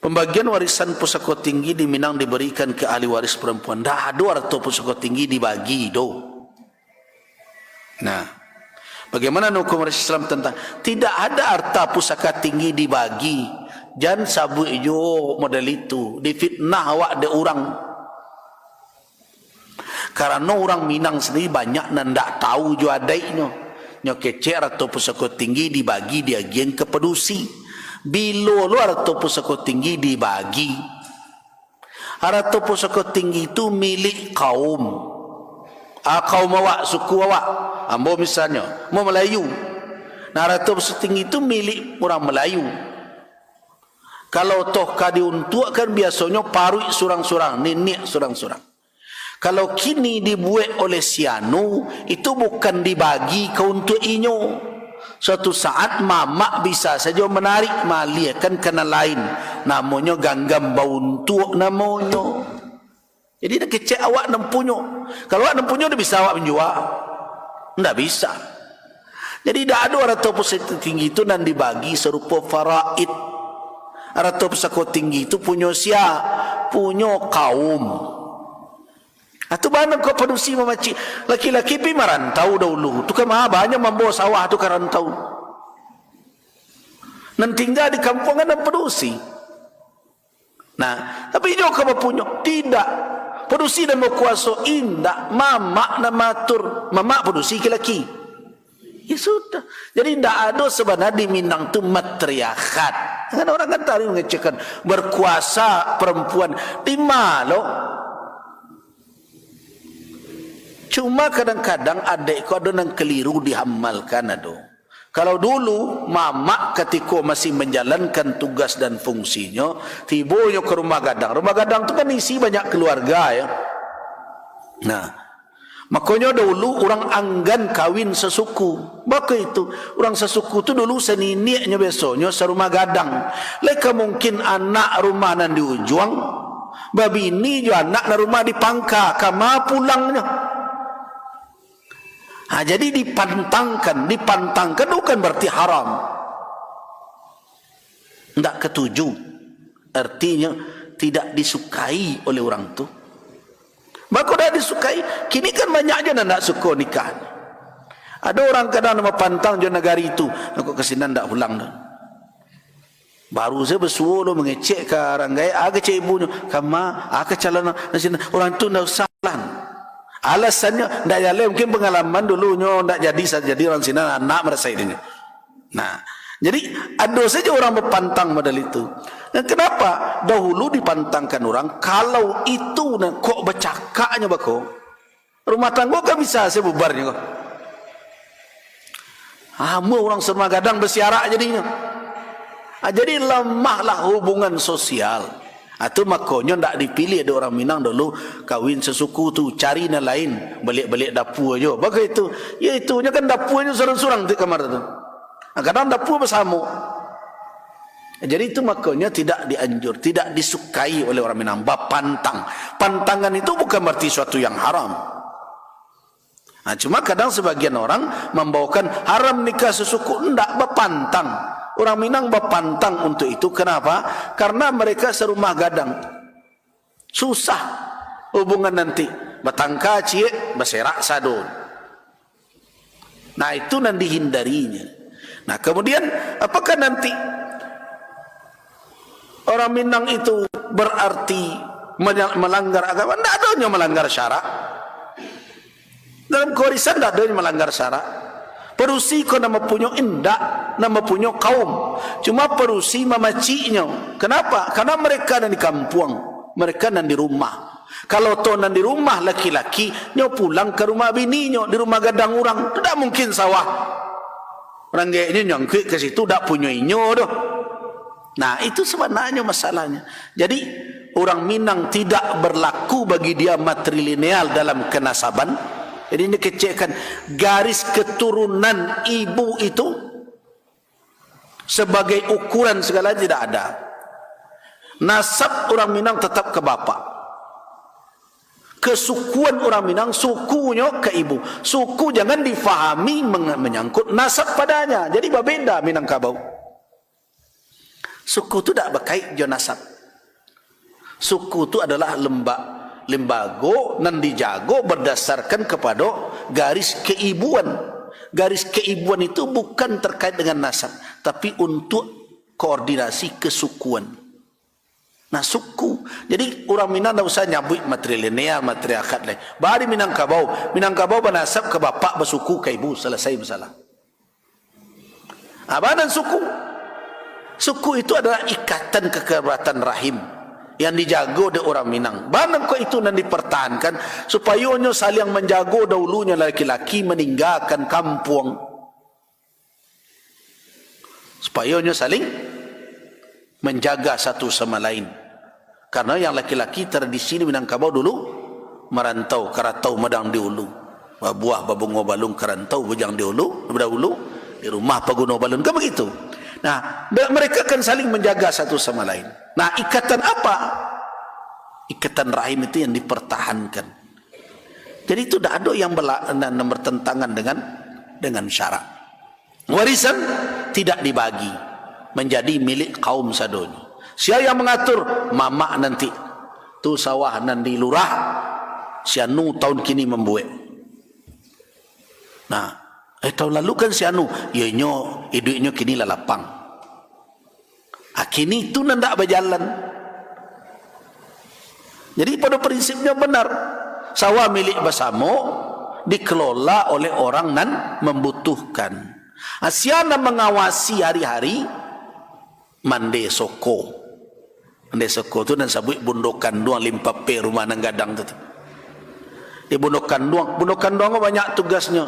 Pembagian warisan pusaka tinggi di Minang diberikan ke ahli waris perempuan. Dah ada harta pusaka tinggi dibagi do. Nah, bagaimana hukum Islam tentang tidak ada harta pusaka tinggi dibagi? Jangan sabu ijo model itu difitnah awak de orang. Karena orang Minang sendiri banyak nan ndak tahu jo adainya. Nyo kecek harta pusaka tinggi dibagi dia geng ke pedusi. Bila lu harta pusaka tinggi dibagi, harta pusaka tinggi itu milik kaum. Kaum awak, suku awak. Ambo misalnya, mau Melayu. Nah, harta pusaka tinggi itu milik orang Melayu. Kalau toh kadi untuk kan biasanya parui surang-surang, nenek surang-surang. Kalau kini dibuat oleh sianu, itu bukan dibagi ke untuk inyo. Suatu saat mamak bisa saja menarik mali kan kena lain, namanya ganggam bauntuk namanya. Jadi nak kecek awak nempunya. Kalau awak nempunya dia bisa awak menjual, tidak bisa. Jadi tidak ada harta pusaka tinggi itu dan dibagi serupa faraid. Harta pusaka tinggi itu punya siapa? Punya kaum. Atau mana kau pedusi memaci laki-laki pi merantau dahulu. Tu kan banyak membawa sawah tu karantau. Dan tinggal di kampung kan pedusi. Nah, tapi ini kau punya tidak. Pedusi dan berkuasa indak mamak dan matur. Mamak pedusi laki-laki. Ya sudah. Jadi tidak ada sebenarnya di Minang tu matriarkat. Kan orang kan tadi mengecekkan berkuasa perempuan di malo. Cuma kadang-kadang adikku ada yang keliru dihamalkan ada. Kalau dulu mamak ketika masih menjalankan tugas dan fungsinya, tibonya ke rumah gadang. Rumah gadang itu kan isi banyak keluarga ya. Nah, makanya dulu orang anggan kawin sesuku. Maka itu orang sesuku itu dulu senineknya besoknya serumah gadang. Leka mungkin anak rumah nan di ujung, babi ini juga anak na rumah di pangka, kama pulangnya. Nah, jadi dipantangkan bukan berarti haram. Tidak ketujuh. Artinya tidak disukai oleh orang tu. Maka dah disukai. Kini kan banyak aja yang tidak suka nikah. Ada orang kadang nama pantang je negari itu. Aku kesini tidak pulang dah. Baru saya bersuara mengecek ke orang gaya. Aga cek ibunya. Kama, aga calon. Orang tu tidak salah. Alasannya tidak jalan, mungkin pengalaman dulunya tidak jadi orang sini anak merasa ini. Nah, jadi ada saja orang berpantang model itu. Dan kenapa dahulu dipantangkan orang? Kalau itu kok bercakapnya bako, rumah tangga kan bisa saya bubarnya kok. Amu orang serumah gadang bersiarak jadinya. Jadi lemahlah hubungan sosial. Atau makanya tak dipilih ada orang Minang dulu kawin sesuku tu cari yang lain balik-balik dapur aja. Bagaimana itu? Ya itunya kan dapurnya sorang-sorang di kamar tu. Kadang dapur bersama. Jadi itu makanya tidak dianjur, tidak disukai oleh orang Minang. Pantang. Pantangan itu bukan berarti suatu yang haram. Nah, cuma kadang sebagian orang membawakan haram nikah sesuku, tidak berpantang. Orang Minang berpantang untuk itu. Kenapa? Karena mereka serumah gadang. Susah hubungan nanti. Batangka cie, berserak sadun. Nah, itu nanti dihindarinya. Nah, kemudian apakah nanti orang Minang itu berarti melanggar agama? Tidak adanya melanggar syarak. Dalam kewarisan tidak adanya melanggar syarak. Perusi kau nama punya indak, nama punya kaum. Cuma perusi mamacinya. Kenapa? Karena mereka dan di kampung, mereka dan di rumah. Kalau tu dan di rumah laki-laki, nyo pulang ke rumah bininya, di rumah gadang orang, tidak mungkin sawah. Orang gayanya nyangkut ke situ, tidak punya inyo doh. Nah, itu sebenarnya masalahnya. Jadi orang Minang tidak berlaku bagi dia matrilineal dalam kenasaban. Jadi ini kecekkan garis keturunan ibu itu sebagai ukuran segala tidak ada. Nasab orang Minang tetap ke bapa. Kesukuan orang Minang sukunya ke ibu. Suku jangan difahami menyangkut nasab padanya. Jadi berbeda Minangkabau. Suku itu tidak berkait dengan nasab. Suku itu adalah lembago nan dijago berdasarkan kepada garis keibuan. Garis keibuan itu bukan terkait dengan nasab, tapi untuk koordinasi kesukuan. Nah, suku. Jadi orang Minang tak usah nyabut matrilineal, matriarkat lain. Bari Minangkabau bernasab ke bapak bersuku ke ibu, selesai masalah. Apa dan suku? Suku itu adalah ikatan kekerabatan rahim yang dijago oleh orang Minang. Barang kau itu nan dipertahankan supaya nyo saling menjago dahulunya laki-laki meninggalkan kampung. Supaya nyo saling menjaga satu sama lain. Karena yang laki-laki tradisi di Minangkabau dulu merantau, karatau madang di ulu. Buah babungo balung karantau bujang di ulu, dahulu di rumah paguno balun kan begitu. Nah, mereka akan saling menjaga satu sama lain. Nah, ikatan apa? Ikatan rahim itu yang dipertahankan. Jadi itu tidak ada yang bertentangan dengan syarak. Warisan tidak dibagi menjadi milik kaum sadonyo. Siapa yang mengatur? Mama nanti. Tu sawah nan di lurah. Sianu tahun kini membuat. Nah, tahun lalu kan sianu, ianyo hidupnya kini lalapang. Kini itu tidak berjalan. Jadi pada prinsipnya benar. Sawah milik bersama dikelola oleh orang nan membutuhkan. Siapa mengawasi hari-hari? Mande soko. Mande soko tu dan sabut bundokan doang 5P rumah nang gadang tu. Di bundokan doang banyak tugasnya.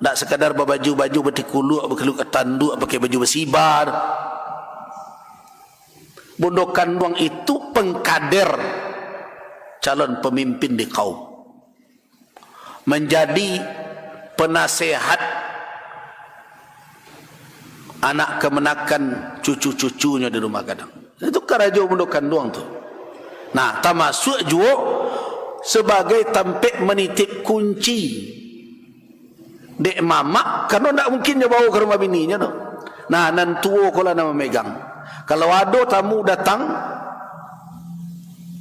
Tak sekadar berbaju-baju bertikuluk, berkeluk tanduk, pakai baju bersibar. Bundokan doang itu pengkader calon pemimpin di kaum. Menjadi penasehat anak kemenakan cucu-cucunya di rumah gadang. Itu karajo bundokan doang tu. Nah, termasuk juga sebagai tampik menitip kunci dek mama, karena tak mungkin dia bawa ke rumah bininya no. Nah, nan tua kalau nama megang. Kalau ada tamu datang,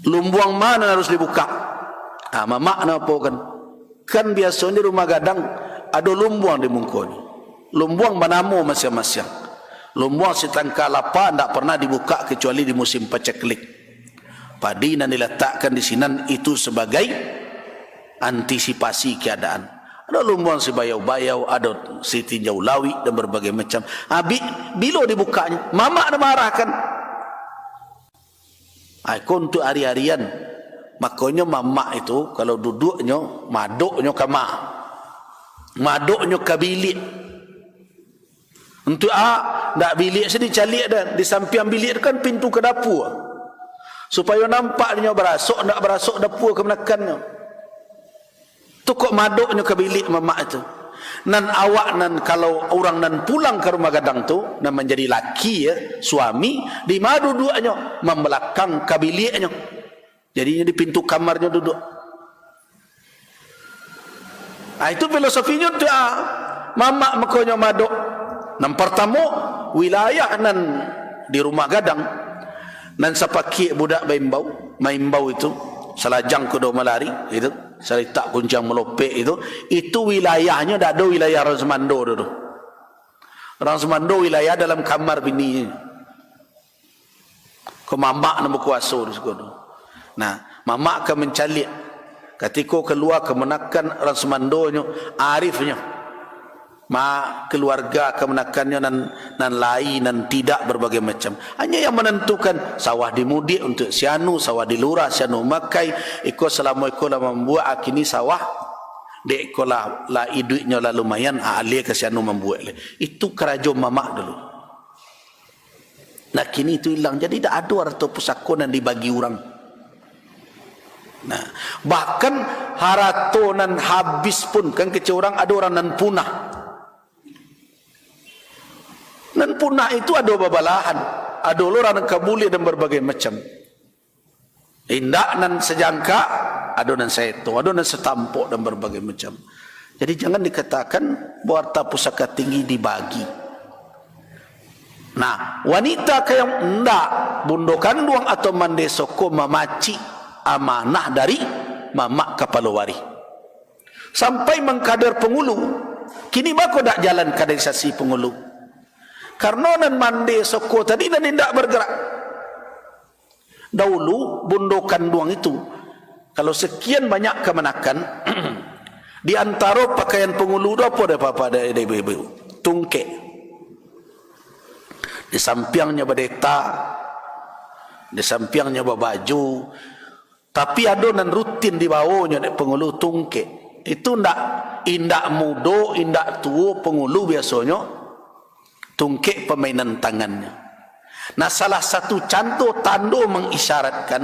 lumbuang mana harus dibuka? Mama napa kan? Kan biasanya di rumah gadang ada lumbuang di mungkoni. Lumbuang manamu masing-masing. Lumbuang setangka lapa tak pernah dibuka kecuali di musim paceklik. Padi nan diletakkan di sini itu sebagai antisipasi keadaan. Ada lumbuang si bayau-bayau, ada si tinjau lawi dan berbagai macam. Bila dibukanya, mama ada marahkan. Untuk hari-harian, makanya mama itu kalau duduknya, maduknya kamar, maduknya ke bilik. Untuk tak bilik sini calik dah, di samping bilik kan pintu ke dapur. Supaya nampaknya berasuk, nak berasuk dapur kemenakannya. Tu kok maduknya ke bilik mama itu. Nan awak nan kalau orang nan pulang ke rumah gadang tu nan menjadi laki ya, suami, di mana duduknya? Membelakang ke biliknya. Jadinya di pintu kamarnya duduk. Itu filosofinya tu mama makanya maduk. Nan pertama wilayah nan di rumah gadang nan sapaki budak maimbau itu salajang kudo malari itu cerita kuncang melopek itu wilayahnya tak ada wilayah orang Semando dulu. Orang Semando wilayah dalam kamar bini. Ko mamak nak berkuasa di situ. Nah, mamak akan mencalik ketika keluar kemenakan orang Semandonyo arifnya. Keluarga kemenakannya nan lain nan tidak berbagai macam. Hanya yang menentukan sawah dimudik untuk sianu, sawah dilurah sianu makai, ikut selama ikut lah membuat akini sawah dek ikut lah iduknya lah lumayan ahli ke sianu membuat le. Itu kerajaan mamak dulu. Nah kini itu hilang, jadi tak ada harta pusaka yang dibagi orang. Nah bahkan harta nan habis pun kan kecil orang ada orang nan punah. Dan punah itu ada babalahan, ada orang kabuli dan berbagai macam. Indak nan sejangka, ada nan seto, ada nan setampuk dan berbagai macam. Jadi jangan dikatakan bahwa harta pusaka tinggi dibagi. Nah, wanita yang ndak bundo kanduang atau mande soko memaci amanah dari mamak kapalawari sampai mengkader pengulu. Kini bako dak jalan kaderisasi pengulu karena nan mande soko tadi dan tidak bergerak. Dahulu bundo kanduang itu kalau sekian banyak kemenakan di antara pakaian pengulu apa ada ibu-ibu tungke di sampingnya berdeta, di sampingnya baju, tapi adonan rutin di bawahnya pengulu tungke. Itu indak mudo, indak tua pengulu biasanya tungke permainan tangannya. Nah, salah satu contoh tanda mengisyaratkan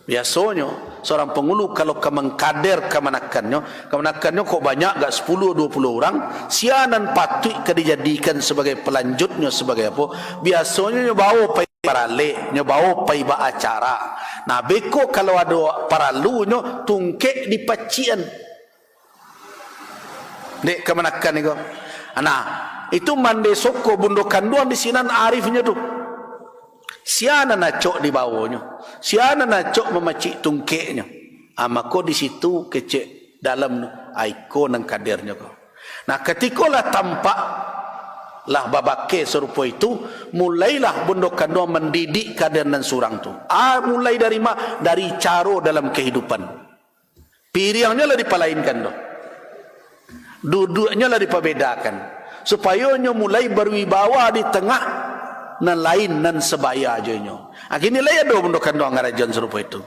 biasanya seorang pengulu kalau mengkader kemenakannya kok banyak gak 10-20 orang sianan patut dijadikan sebagai pelanjutnya sebagai apa biasanya nyobawa pai parale nyobawa pai ba acara. Nah beko kalau ada paralunya tungke di pacian dek kemenakan itu. Nah itu mande soko bundo kanduan di sinan arifnya tuh siana nacok di bawahnya, siana nacok memacik tungkeknya. Maka di situ kecek dalam aiko nang kadernya kau. Nah, ketikalah tampak lah babake serupa itu, mulailah bondok kandua mendidik kader dan surang tu. Mulai dari dari caro dalam kehidupan. Piriangnya lah dipalainkan doh. Duduknya lah diperbedakan. Supaya nya mulai berwibawa di tengah nan lain nan sebaya aja nyo. Akhirnya lah ya do bendokan doang ngarajan serupa itu.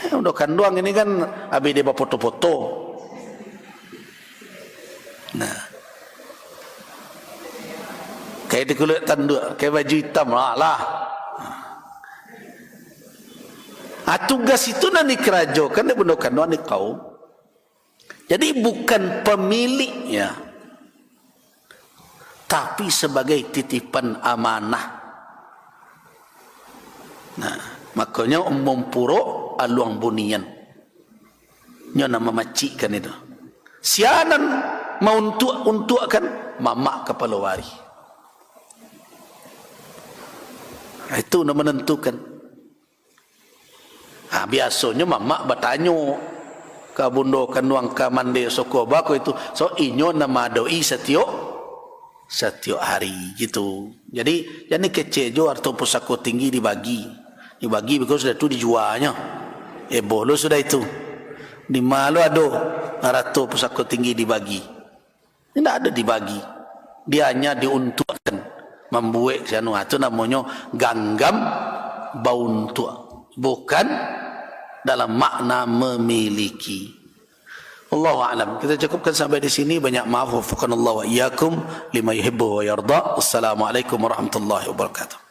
Bendokan doang ini kan abi dia foto-foto. Nah, kayak di kulit tanduk, kayak baju hitam lah. Tugas itu nanti kerajokan dia bendokan doang ni kau. Jadi bukan pemiliknya, tapi sebagai titipan amanah. Nah, makanya mempuro aluang bunian. Nya nama macikan itu. Sianan mau untukkan mamak kepala wari. Itu nak menentukan. Biasanya mamak bertanya ke bundo kanuang ke mande soko bako itu. So inyo nama doi setiap hari gitu. Jadi kecil jo atau pusako tinggi dibagi because sudah itu dijualnya. Boleh sudah itu. Di malu ada rato pusako tinggi dibagi. Tidak ada dibagi. Dia hanya diuntukkan. Membuat sianu itu namanya ganggam bauntuk. Bukan dalam makna memiliki. Allahu a'lam. Kita cukupkan sampai di sini. Banyak maaf. Wafakanallahu wa iyyakum lima yuhibbu wa yarda. Wassalamualaikum warahmatullahi wabarakatuh.